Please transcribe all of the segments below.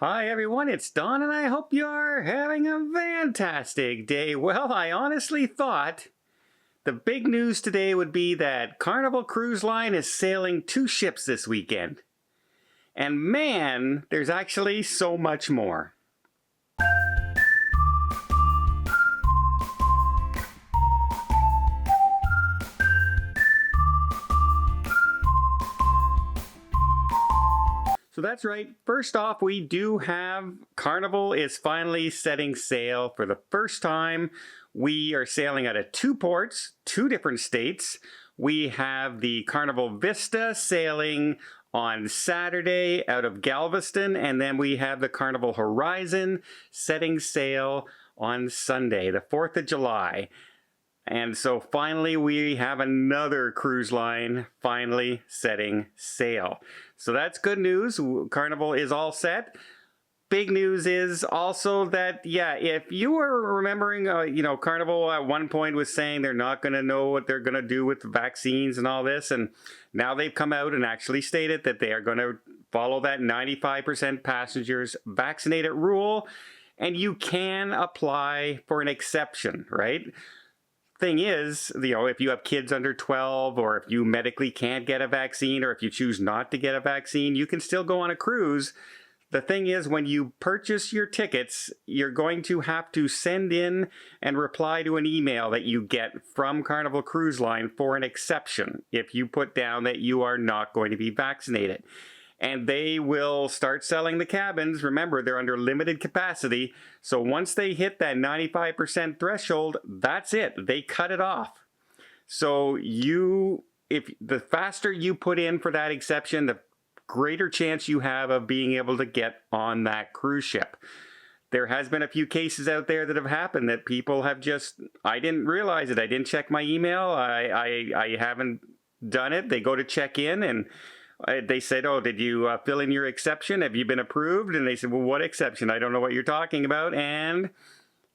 Hi everyone, it's Don and I hope you're having a fantastic day. Well, I honestly thought the big news today would be that Carnival Cruise Line is sailing 2 ships this weekend. And man, there's actually so much more. So that's right. First off, we do have Carnival is finally setting sail for the first time. We are sailing out of 2 ports, 2 different states. We have the Carnival Vista sailing on Saturday out of Galveston, and then we have the Carnival Horizon setting sail on Sunday, the 4th of July. And so finally we have another cruise line finally setting sail. So that's good news. Carnival is all set. Big news is also that, yeah, if you were remembering, Carnival at one point was saying they're not going to know what they're going to do with the vaccines and all this. And now they've come out and actually stated that they are going to follow that 95% passengers vaccinated rule. And you can apply for an exception, right? Thing is, if you have kids under 12 or if you medically can't get a vaccine or if you choose not to get a vaccine, you can still go on a cruise. The thing is, when you purchase your tickets, you're going to have to send in and reply to an email that you get from Carnival Cruise Line for an exception if you put down that you are not going to be vaccinated. And they will start selling the cabins. Remember, they're under limited capacity. So once they hit that 95% threshold, that's it. They cut it off. So if the faster you put in for that exception, the greater chance you have of being able to get on that cruise ship. There has been a few cases out there that have happened that people have I didn't realize it. I didn't check my email. I haven't done it. They go to check in and they said, oh, did you fill in your exception? Have you been approved? And they said, well, what exception? I don't know what you're talking about. And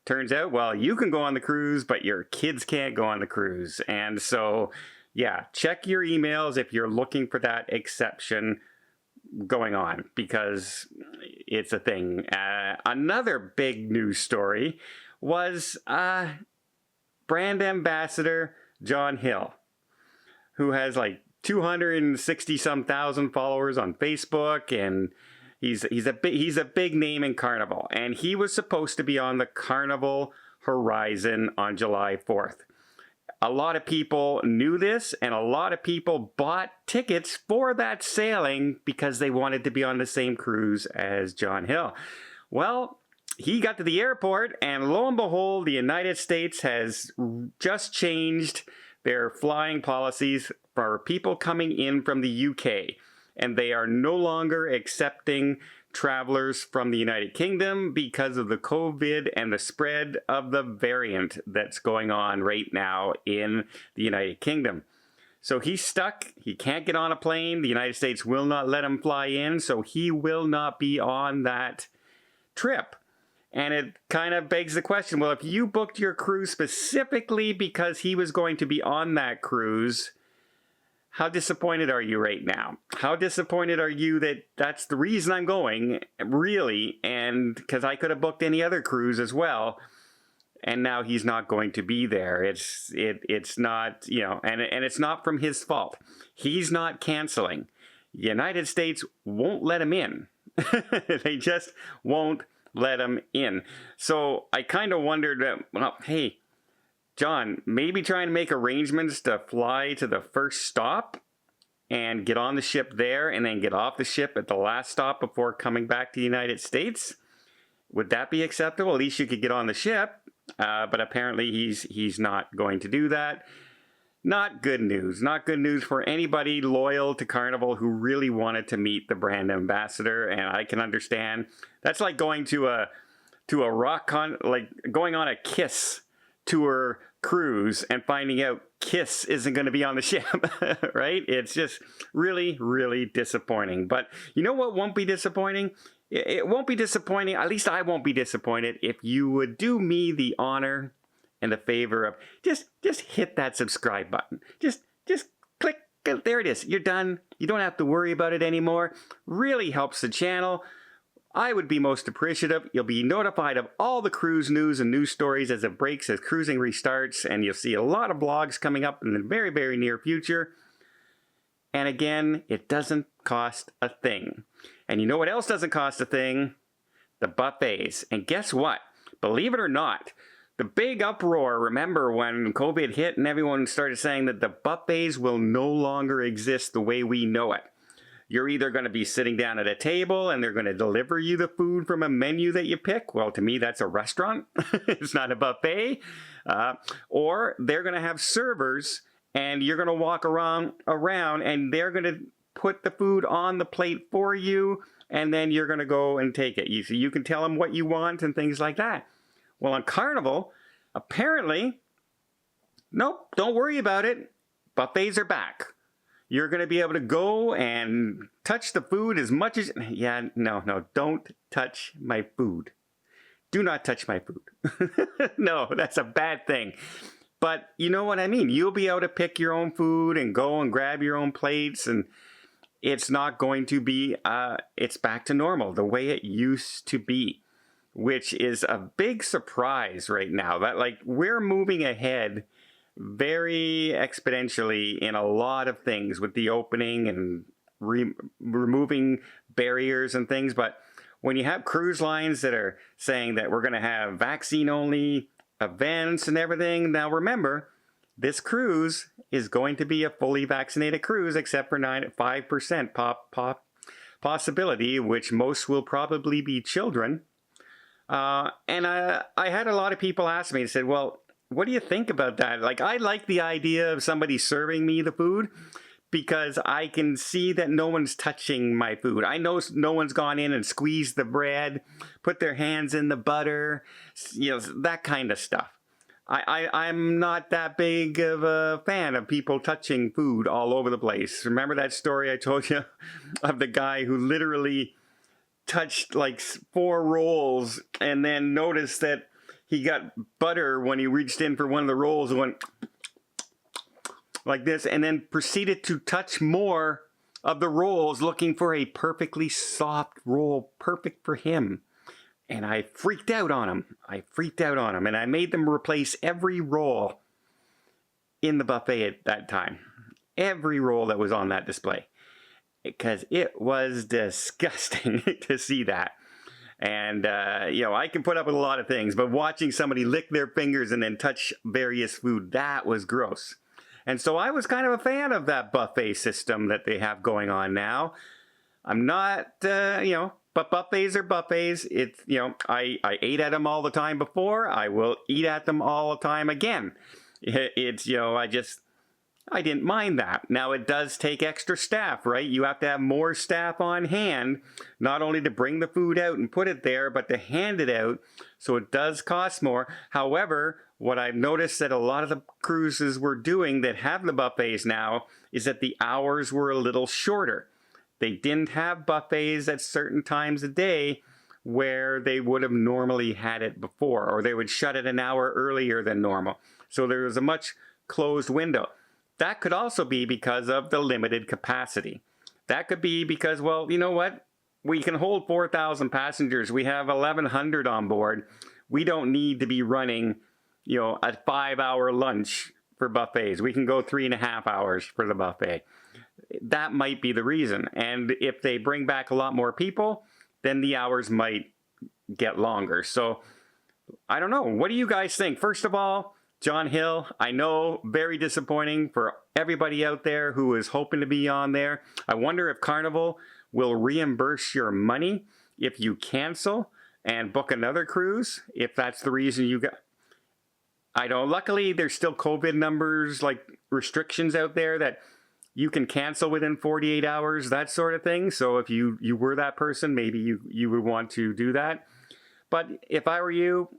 turns out, well, you can go on the cruise, but your kids can't go on the cruise. And so, yeah, check your emails if you're looking for that exception going on, because it's a thing. Another big news story was brand ambassador John Hill, who has like 260-some thousand followers on Facebook, and he's a big name in Carnival. And he was supposed to be on the Carnival Horizon on July 4th. A lot of people knew this, and a lot of people bought tickets for that sailing because they wanted to be on the same cruise as John Hill. Well, he got to the airport, and lo and behold, the United States has just changed their flying policies for people coming in from the UK, and they are no longer accepting travelers from the United Kingdom because of the COVID and the spread of the variant that's going on right now in the United Kingdom. So he's stuck. He can't get on a plane. The United States will not let him fly in, so he will not be on that trip. And it kind of begs the question, well, if you booked your cruise specifically because he was going to be on that cruise, how disappointed are you right now? How disappointed are you that that's the reason I'm going, really, and because I could have booked any other cruise as well, and now he's not going to be there. It's not, and it's not from his fault. He's not canceling. The United States won't let him in. They just won't let him in. So I kind of wondered, well, hey, John, maybe trying to make arrangements to fly to the first stop and get on the ship there and then get off the ship at the last stop before coming back to the United States. Would that be acceptable? At least you could get on the ship, but apparently he's not going to do that. Not good news. Not good news for anybody loyal to Carnival who really wanted to meet the brand ambassador, and I can understand. That's like going to a like going on a Kiss tour cruise and finding out Kiss isn't going to be on the ship, right? It's just really, really disappointing. But you know what won't be disappointing? It won't be disappointing, at least I won't be disappointed, if you would do me the honor and the favor of just hit that subscribe button. Just click, there it is. You're done. You don't have to worry about it anymore. Really helps the channel. I would be most appreciative. You'll be notified of all the cruise news and news stories as it breaks, as cruising restarts, and you'll see a lot of vlogs coming up in the very, very near future. And again, it doesn't cost a thing. And you know what else doesn't cost a thing? The buffets. And guess what? Believe it or not, the big uproar, remember when COVID hit and everyone started saying that the buffets will no longer exist the way we know it. You're either going to be sitting down at a table and they're going to deliver you the food from a menu that you pick. Well, to me, that's a restaurant. It's not a buffet. Or they're going to have servers and you're going to walk around and they're going to put the food on the plate for you and then you're going to go and take it. You can tell them what you want and things like that. Well, on Carnival, apparently, nope, don't worry about it. Buffets are back. You're going to be able to go and touch the food as much as... Yeah, no, don't touch my food. Do not touch my food. No, that's a bad thing. But you know what I mean. You'll be able to pick your own food and go and grab your own plates. And it's not going to be... it's back to normal, the way it used to be. Which is a big surprise right now. That, like, we're moving ahead very exponentially in a lot of things with the opening and removing barriers and things. But when you have cruise lines that are saying that we're going to have vaccine-only events and everything, now remember, this cruise is going to be a fully vaccinated cruise except for 5% possibility, which most will probably be children. And I had a lot of people ask me and said, well, what do you think about that? Like, I like the idea of somebody serving me the food because I can see that no one's touching my food. I know no one's gone in and squeezed the bread, put their hands in the butter, that kind of stuff. I'm not that big of a fan of people touching food all over the place. Remember that story I told you of the guy who literally touched like 4 rolls and then noticed that he got butter when he reached in for one of the rolls and went like this and then proceeded to touch more of the rolls looking for a perfectly soft roll, perfect for him. And I freaked out on him. And I made them replace every roll in the buffet at that time. Every roll that was on that display. Because it was disgusting to see that. And, I can put up with a lot of things, but watching somebody lick their fingers and then touch various food, that was gross. And so I was kind of a fan of that buffet system that they have going on now. I'm not, but buffets are buffets. It's, I ate at them all the time before. I will eat at them all the time again. It's, I didn't mind that. Now, it does take extra staff, right? You have to have more staff on hand, not only to bring the food out and put it there, but to hand it out. So it does cost more. However, what I've noticed that a lot of the cruises were doing that have the buffets now is that the hours were a little shorter. They didn't have buffets at certain times of day where they would have normally had it before, or they would shut it an hour earlier than normal. So there was a much closed window. That could also be because of the limited capacity. That could be because, well, you know what? We can hold 4,000 passengers. We have 1,100 on board. We don't need to be running, a 5-hour lunch for buffets. We can go 3.5 hours for the buffet. That might be the reason. And if they bring back a lot more people, then the hours might get longer. So I don't know. What do you guys think? First of all, John Hill, I know, very disappointing for everybody out there who is hoping to be on there. I wonder if Carnival will reimburse your money if you cancel and book another cruise, if that's the reason you got. I know, luckily there's still COVID numbers, like restrictions out there that you can cancel within 48 hours, that sort of thing. So if you were that person, maybe you would want to do that. But if I were you,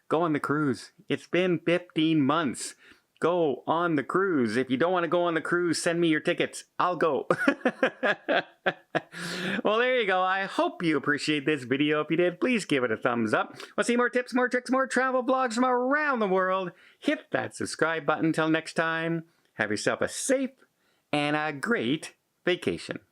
go on the cruise. It's been 15 months. Go on the cruise. If you don't want to go on the cruise, send me your tickets. I'll go. Well, there you go. I hope you appreciate this video. If you did, please give it a thumbs up. Want to see more tips, more tricks, more travel vlogs from around the world? Hit that subscribe button. Until next time, have yourself a safe and a great vacation.